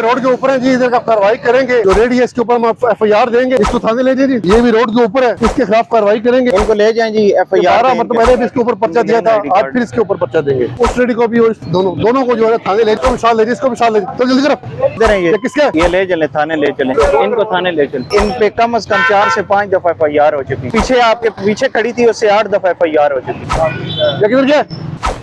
Road के ऊपर है जी, इधर का कार्रवाई करेंगे। जो रेडी है इसके ऊपर हम FIR देंगे, इसको थाने ले जाइए जी। ये भी रोड के ऊपर है, इसके खिलाफ कार्रवाई करेंगे। इनको ले जाएं जी FIR। मतलब मैंने भी इसके ऊपर पर्चा दिया था, आज फिर इसके ऊपर पर्चा देंगे। उस रेडी को भी और दोनों को जो है थाने ले, इसको विशाल ले जी, इसको विशाल ले जी। तो जल्दी करो, इधर है ये किसके ये ले चले थाने, ले चले इनको थाने ले चले। इन पे कम से कम 4 से 5 दफा FIR हो चुकी। पीछे आपके पीछे खड़ी थी, उससे 8 दफा FIR हो चुकी। किधर गया?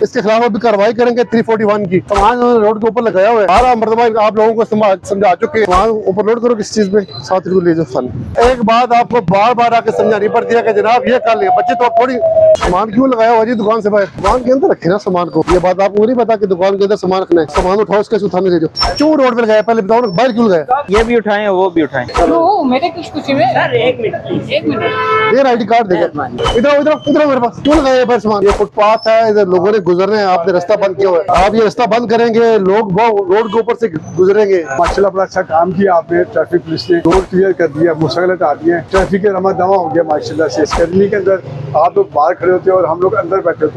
इसके खिलाफ अभी कार्रवाई करेंगे 341 की। सामान रोड के ऊपर लगाया हुआ है, 12 मरतबा आप लोगों को समझा चुके हैं। वहाँ ऊपर लोड करो किस चीज में, 7 रुपये ले जाओ थाने। एक बात आपको बार बार आके समझानी पड़ती है कि जनाब ये कर लिया, बच्चे तो थोड़ी सामान क्यों लगाया हुआ जी दुकान से बाहर, दुकान के अंदर रखे ना सामान को। ये बात आपको नहीं पता कि दुकान के अंदर सामान रखना है। सामान उठाओ, उसके थाने ले जाओ। क्यों रोड पे लगाया, पहले बताओ ना, बाहर क्यों लगाया? ये भी उठाएं वो भी उठाएं। मेरे कुछ में सर, एक मिनट ये ID कार्ड देगा। इधर इधर इधर मेरे पास क्यों लगाया बाहर सामान? ये फुटपाथ है, इधर लोगों ने गुजरने हैं, आपने रास्ता बंद किया हुआ है। आप ये रास्ता बंद करेंगे, लोग वो रोड के ऊपर से गुजरेंगे। माशाल्लाह बड़ा अच्छा काम किया आपने, ट्रैफिक पुलिस ने रोड क्लियर कर दिया, मुश्किल हटा दी है, ट्रैफिक रमा दमा हो गया माशाल्लाह से। इस गर्मी के अंदर आप लोग बाहर खड़े होते हैं और हम लोग अंदर बैठे होते हैं।